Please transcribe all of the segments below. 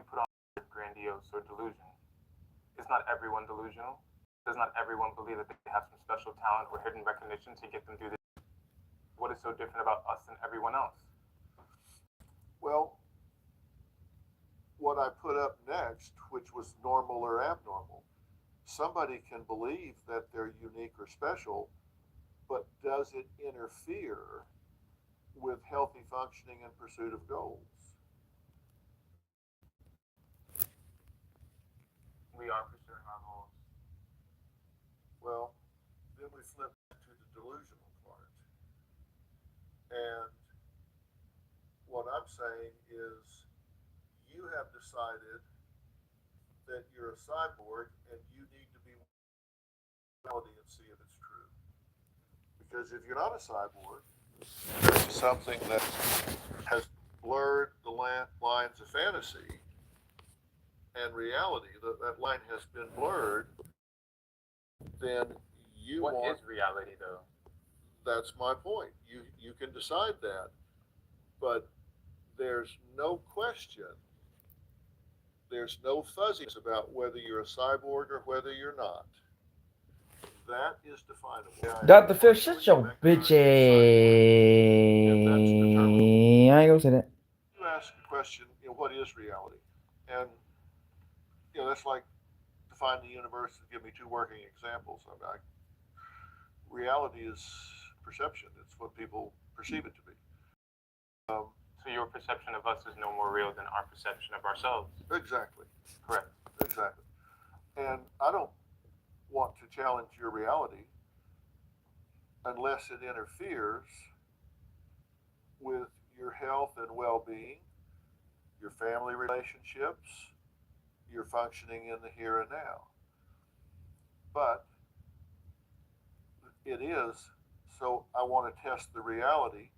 you put on grandiose or delusion? Is not everyone delusional? Does not everyone believe that they have some special talent or hidden recognition to get them through this? What is so different about us and everyone else? Well, what I put up next, which was normal or abnormal, somebody can believe that they're unique or special, but does it interfere with healthy functioning and pursuit of goals? We are pursuing our goals. Well, then we flip to the delusional part. And what I'm saying is you have decided that you're a cyborg and you need to be reality and see if it's true. Because if you're not a cyborg, there's something that has blurred the lines of fantasy and reality. That line has been blurred. Then you What want. is reality, though? That's my point. You can decide that, but there's no question. There's no fuzziness about whether you're a cyborg or whether you're not. That is definable. Dr. Phil, shut your bitch ass. I ain't gonna say that. You ask the question, what is reality? And that's like define the universe and give me two working examples. Reality is perception. It's what people perceive it to be. So your perception of us is no more real than our perception of ourselves. Exactly. Correct. Exactly. And I don't want to challenge your reality unless it interferes with your health and well-being, your family relationships, your functioning in the here and now. But it is, so I want to test the reality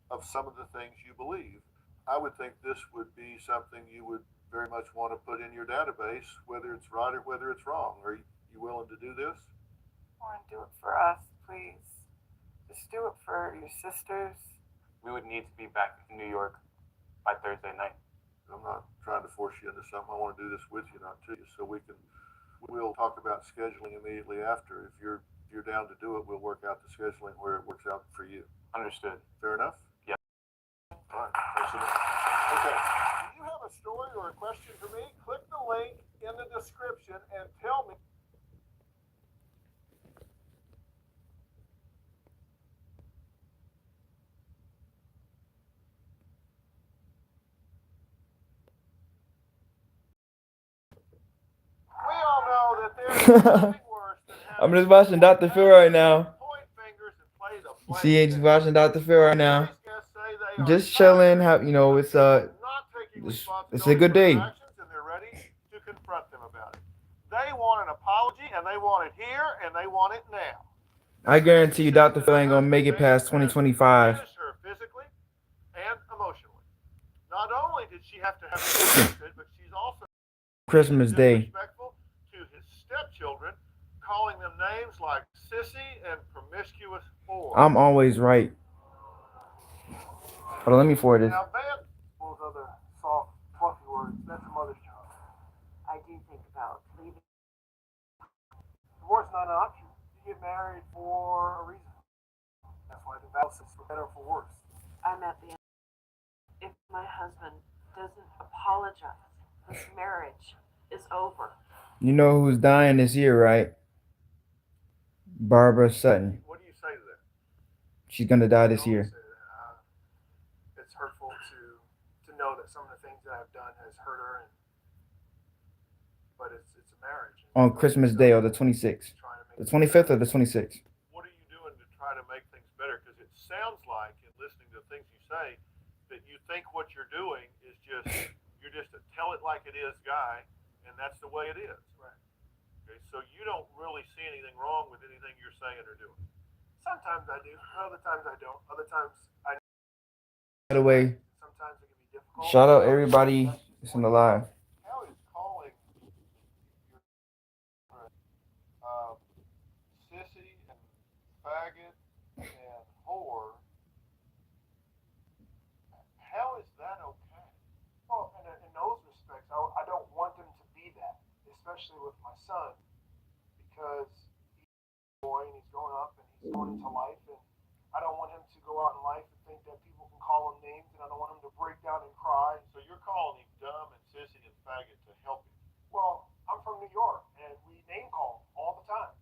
of some of the things you believe. I would think this would be something you would very much want to put in your database, whether it's right or whether it's wrong. Are you willing to do this? Lauren, do it for us, please. Just do it for your sisters. We would need to be back in New York by Thursday night. I'm not trying to force you into something. I want to do this with you, not to you, so we'll talk about scheduling immediately after. If you're down to do it, we'll work out the scheduling where it works out for you. Understood. Fair enough? Yeah. All right. Okay. Do you have a story or a question for me? Click the link in the description and tell me. We all know that there's nothing worse than I'm just watching Dr. Phil right now. point fingers and play the See, he's watching Dr. Phil right now. Just chilling. It's a good day. And they're ready to confront them about it. They want an apology, and they want it here, and they want it now. I guarantee you Dr. Phil ain't gonna make it past 2025. Her physically and emotionally. Not only did she have to have it, but she's also Christmas Day. disrespectful to his stepchildren, calling them names like sissy and promiscuous whore. I'm always right. Hold on, let me forward this. Now, Van, those other soft, fluffy words, that's a mother's job. I do think about leaving. Divorce is not an option. You get married for a reason. That's why the vows is for better or for worse. I'm at the end. If my husband doesn't apologize, this marriage is over. You know who's dying this year, right? Barbara Sutton. What do you say to that? She's gonna die this year. It's hurtful to know that some of the things that I've done has hurt her, but it's a marriage. On Christmas Day or the 26th. The 25th or the 26th. What are you doing to try to make things better? Because it sounds like, in listening to the things you say, that you think what you're doing is you're just a tell it like it is guy, and that's the way it is. Right. Okay, so you don't really see anything wrong with anything you're saying or doing. Sometimes I do. Other times I don't. Other times I. By the way, Sometimes it can be difficult. shout out everybody that's in the live. How is calling sissy and faggot and whore? How is that okay? Well, in those respects, I especially with my son, because he's a boy and he's growing up and he's going into life, and I don't want him to go out in life and think that people can call him names, and I don't want him to break down and cry. So you're calling him dumb and sissy and faggot to help him. Well, I'm from New York, and we name call all the time.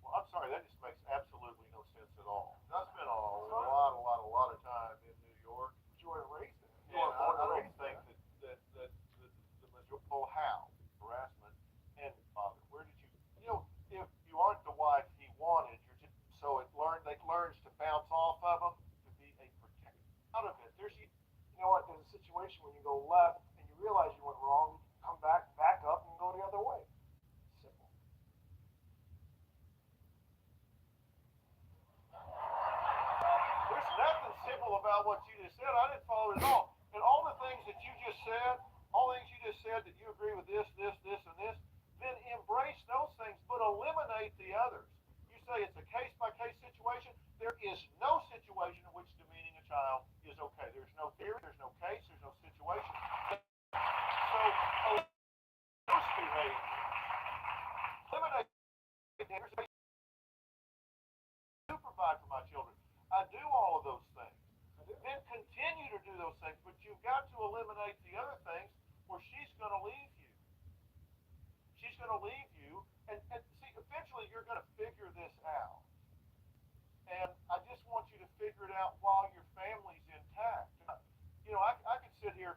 Well, I'm sorry, that just makes absolutely no sense at all. I spent a lot of time in New York. But you weren't raised there. You And weren't born I and don't raised think there. that the majority, oh, how? Harassment and father. Where did if you aren't the wife he wanted, you're just, so it learns to bounce off of him to be a protector. Out of it, You know what? There's a situation when you go left and you realize you went wrong, come back up, and go the other way. Simple. there's nothing simple about what you just said. I didn't follow it at all. And all the things that you just said, that you agree with this, and this, then embrace those things, but eliminate the others. You say it's a case-by-case situation. There is no situation in which demeaning a child is okay. There's no theory, there's no case, there's no situation. So, those behaviors, eliminate it. To provide for my children. I do all of those things. Then continue to do those things, but you've got to eliminate the other things where she's going to leave you. She's going to leave you, and see, eventually you're going to figure this out. And I just want you to figure it out while your family's intact. You know, I could sit here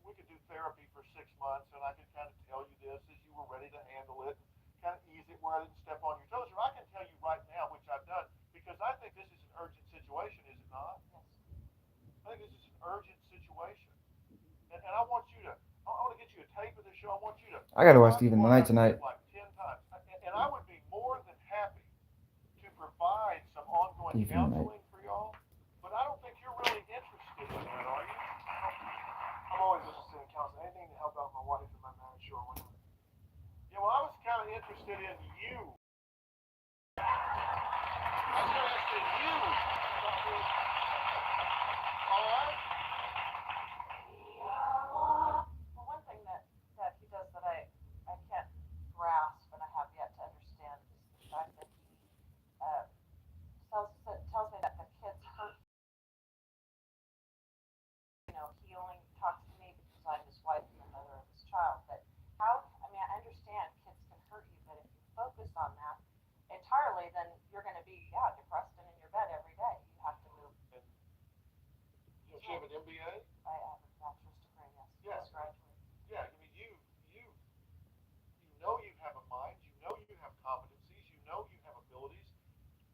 we could do therapy for 6 months, and I could kind of tell you this as you were ready to handle it, and kind of ease it where I didn't step on your toes. Or I can tell you right now, which I've done, because I think this is an urgent situation, is it not? Yes. I think this is an urgent situation. And I want to get you a tape of the show. I want you to. I gotta watch Stephen tonight. Like 10 times. And I would be more than happy to provide some ongoing Stephen counseling for y'all. But I don't think you're really interested in that, are you? I'm always interested in counseling. Anything to help out my wife and my marriage, sure, why not? Yeah, well, I was kind of interested in you. I was kind of interested in you. All right? Well, one thing that he does that I can't grasp and I have yet to understand is the fact that he tells me that the kids hurt. You know, he only talks to me because I'm his wife and the mother of his child. But I understand kids can hurt you, but if you focus on that entirely, then you're going to be, depressed and in your bed every day. You have to move. And don't you have an MBA? I have a bachelor's degree, yes. Yeah. Just graduated. Yeah, I mean, you know you have a mind, you know you have competencies, you know you have abilities,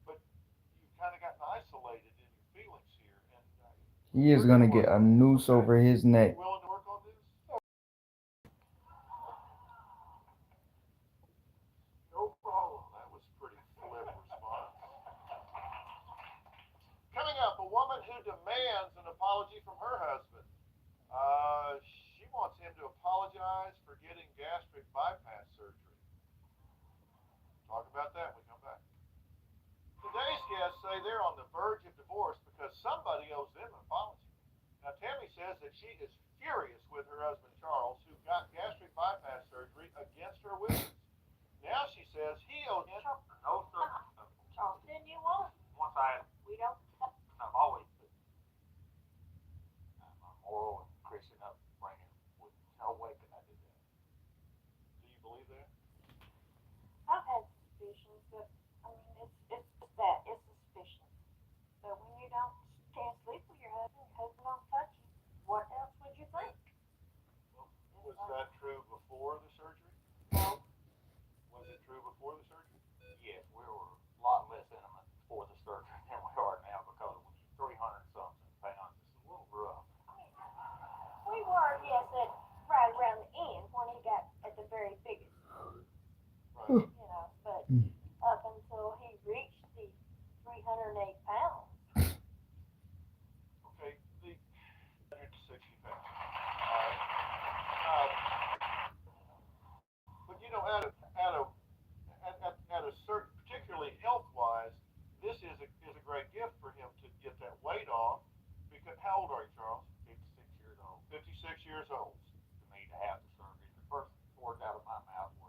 but you've kind of gotten isolated in your feelings here. And He is gonna get a noose over his neck. you willing to work on this? No problem. That was pretty flip response. Coming up, a woman who demands an apology from her husband. She wants him to apologize for getting gastric bypass surgery. Talk about that when we come back. Today's guests say they're on the verge of divorce because somebody owes them an apology. Now, Tammy says that she is furious with her husband Charles, who got gastric bypass surgery against her wishes. Now she says he owes him. No, sir. Charles, didn't you want? Once We don't. I've always been moral and Christian upbringing. With no way could I do that. Do you believe that? I've had suspicions, but I mean, it's just that it's suspicion. But when you can't sleep with your husband don't touch you, what else would you think? Was that true before the surgery? No. Was it true before the surgery? Yes, we were a lot less intimate before the surgery than we are now because when you're 300 something pounds, it's a little rough. We were, yes, right around the end when he got at the very biggest, Right. but up until he reached the 308 pounds. Okay, the 160 pounds. All right. But you know, at a certain, particularly health-wise, this is a great gift for him to get that weight off. Because how old are you, Charles? 56 years old. 56 years old. To me to have the surgery. The first words out of my mouth were,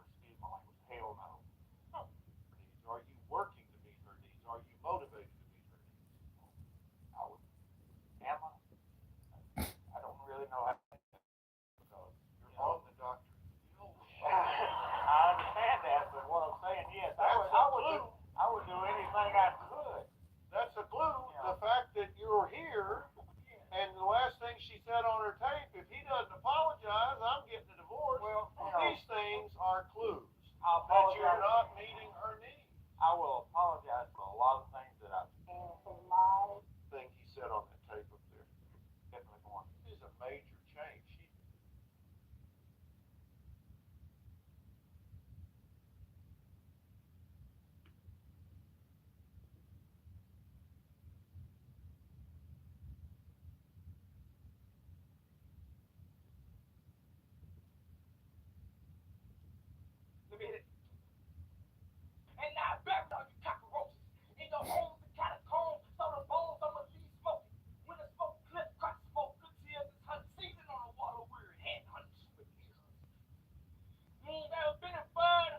you're here, and the last thing she said on her tape, if he doesn't apologize, I'm getting a divorce. Well, These things are clues I'll that you're apologize. not meeting her needs. I will apologize for a lot of things that I And the lies. Thing he said on that tape up there definitely going. is a major change. Look at it. And now back on you cockroaches. In your homes and catacombs, so the bones I'ma leave smoking. When the smoke clip, crack smoke, good tears, it's hunting season on the water, we're head hunting super ears. You ain't never been in bird,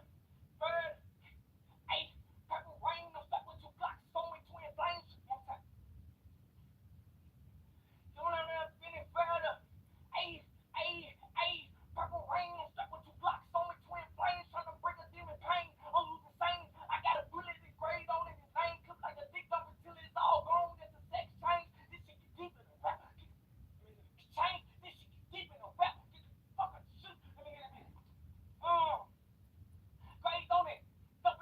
hey, purple rain, I'm stuck with 2 Glocks, so many twin flames, one time. You ain't never been in bird, hey, purple rain, I'm stuck with 2 Glocks, so many twin flames, trying to break a demon pain. I'm losing sane. I got a bullet engraved on it, his name cooked like a dick up until it's all gone. There's a sex change. This shit get deep in the rap. Change. This shit get deep in the rap. Get the fucking shit. Grades on it. Double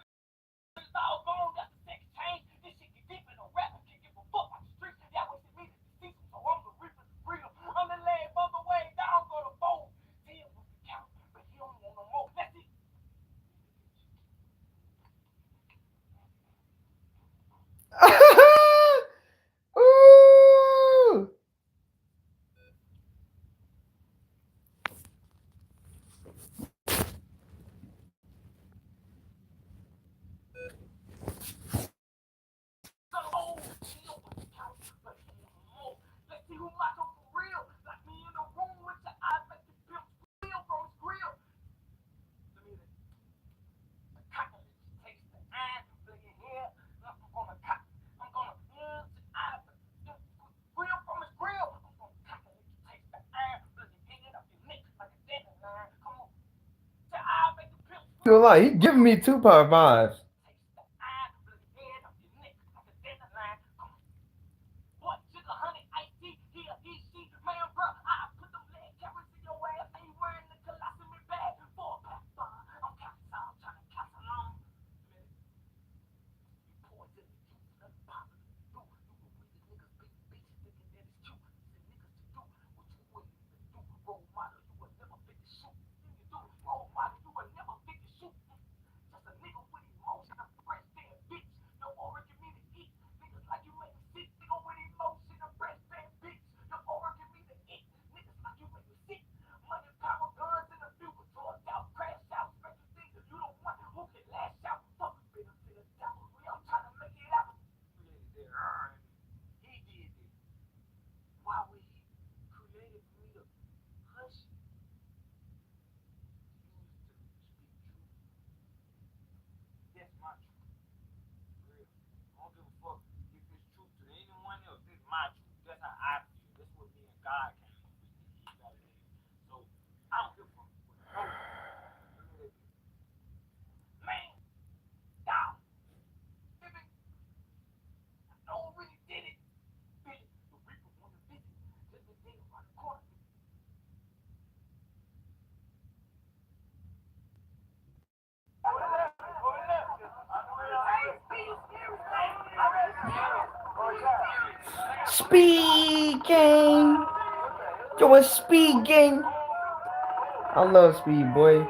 it's all gone. That's a sex change. This shit get deep in the rap. Can't give a fuck about the streets. Y'all wasted me to deceive them, so I'm the reaper to freedom. I'm the leg of the way down, go to fold. Deal with the count, but he don't want no more. That's it. Ooh. Let's see who locked up for real. Lock me in a room with your eyes, make the pimp squeal from his grill. Let me hear that. Cockle, taste the iron, look at here. I'm gonna cock. I'm gonna your eyes, squeal from his grill. I'm gonna cockle, taste the iron, look at here up your neck like a dead line. Come on. Your eyes make the pimp squeal. Gonna lie, he giving me Tupac vibes. Taste the iron, look at here up your neck like a dead line. Come on. What? Sugar, honey, iced tea, here, she, man, bro, I put them lead carrots in your ass, ain't wearing the colostomy bag, 4-pack, I'm counting some, trying to count along. You poison the juice, nothing positive to do. You can read the niggas, big bitches, thinking that it's cute. Send niggas to do what you wouldn't even do. Role model, you would never fit the shoot. Then you do role model, you would never fit the shoot. Just a nigga with emotion, a breastfed bitch. No order give me to eat. Niggas like you make me sick. Nigga with emotion, a breastfed bitch. No order give me to eat. Niggas like you make me sick. Money, power, guns, and a few. Drugs out, crash out, special things. You don't want who can lash out. Fuck a bit of devil. I'm trying to make it out. He did it. Why would he created for me to hush? Used to speak truth. That's my truth. Real. I don't give a fuck if it's truth to anyone else. It's my truth. That's how I feel. That's what me and God came to speak. So I don't give a fuck. Man, down. If it, no one really did it. Billy, the Reaper wanna visit. Just been dead around the corner. Speed gang. Yo, a speed gang. I love speed, boy.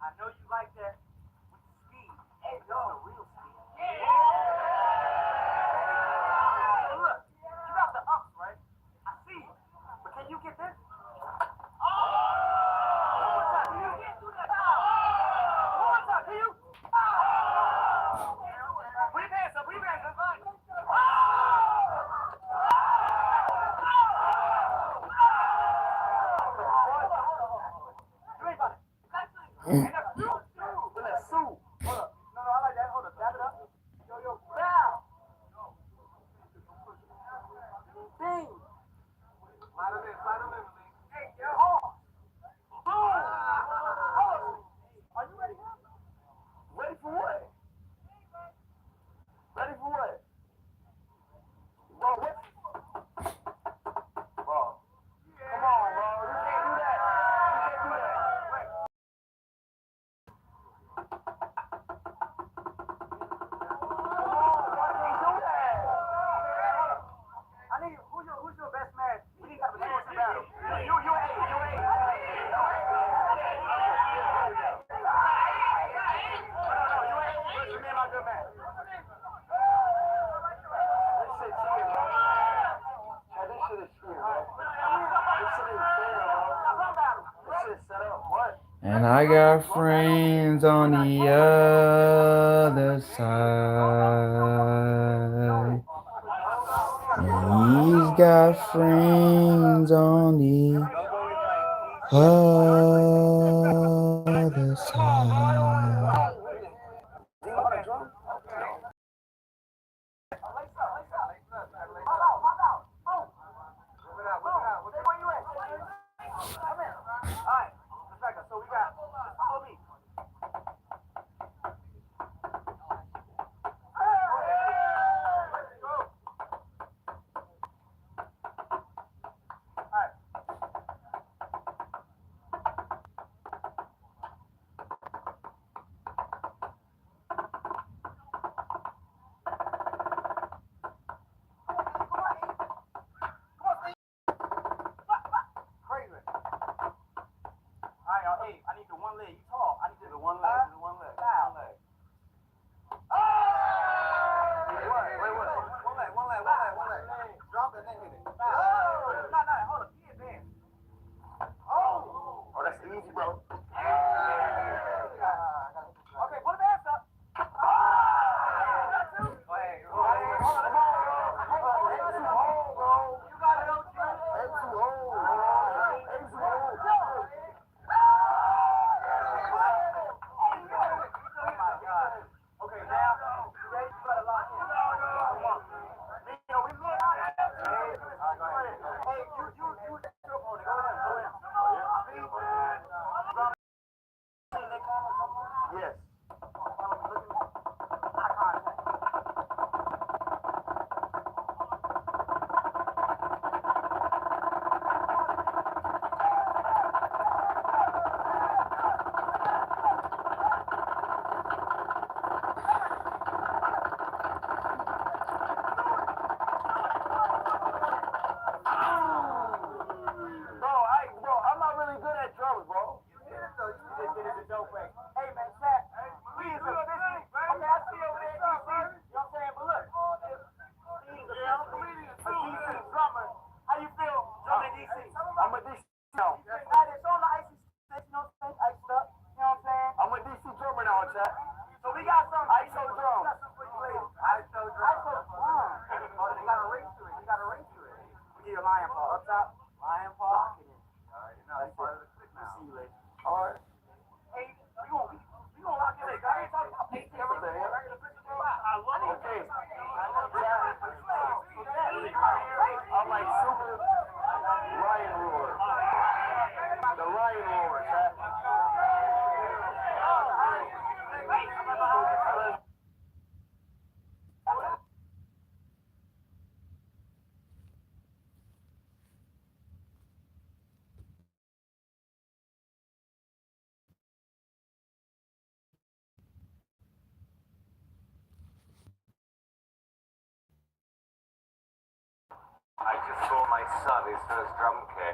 I know you like that with the speed. Hey, yo, real speed. Yeah. So look, you got the ups, right? I see you. But can you get this? Oh! One more time. You can't do that. One more time. Can you? Put your hands up. Put your hands up. Everybody. Hold up. No, I like that. Hold up. Dab it up. Yo, Hey, yo. Are you ready? Ready for what? Ready for what? Bro, what? Bro. Come on, bro. You can't do that. You can't do that. Come on, bro. You can't do that. I need, who's your best man? We need to have a two-person battle. You eight. Me and my good man. This shit cheating, bro. This shit is cheating, bro. This shit is fair, bro. This shit is set up. What? And I got friends on the other side. And he's got friends on the other side. Alright, so we got, follow me. Crazy. Alright, y'all, hey, I need the one leg. You tall. I need the one leg. One leg. One leg. Drop it and then hit it. No, hold up. He advanced. Oh, that's easy, bro. Okay, put his ass up. Go ahead. Hold on. You got it, OG. It's too old. Oh my God. Okay, now, you ready? You better lock in. Come on. Nino, we look. Hey, go ahead. Hey, you, your opponent. Go ahead. Yes. Eye contact. Bro, I'm not really good at drums, bro. You did it though. You just did it the dope way. Hey man, Shaq, we is a business. Okay, I see over there, DC. You know what I'm saying? But look, he's a DC drummer. How you feel drumming DC? I'm a DC now. It's on the icy station, you know what I'm saying? Iced up, you know what I'm saying? I'm a DC drummer now, Shaq. So we got some ISO drums. ISO drums. You got a ring to it. We need a lion paw up top. Lion paw. That's part of the clip now. See you later. All right. Hey, we gonna lock in. I ain't talking about everything. Okay. I'm like super Ryan Roar. The Ryan Roar, chat. I just saw my son his first drum kit.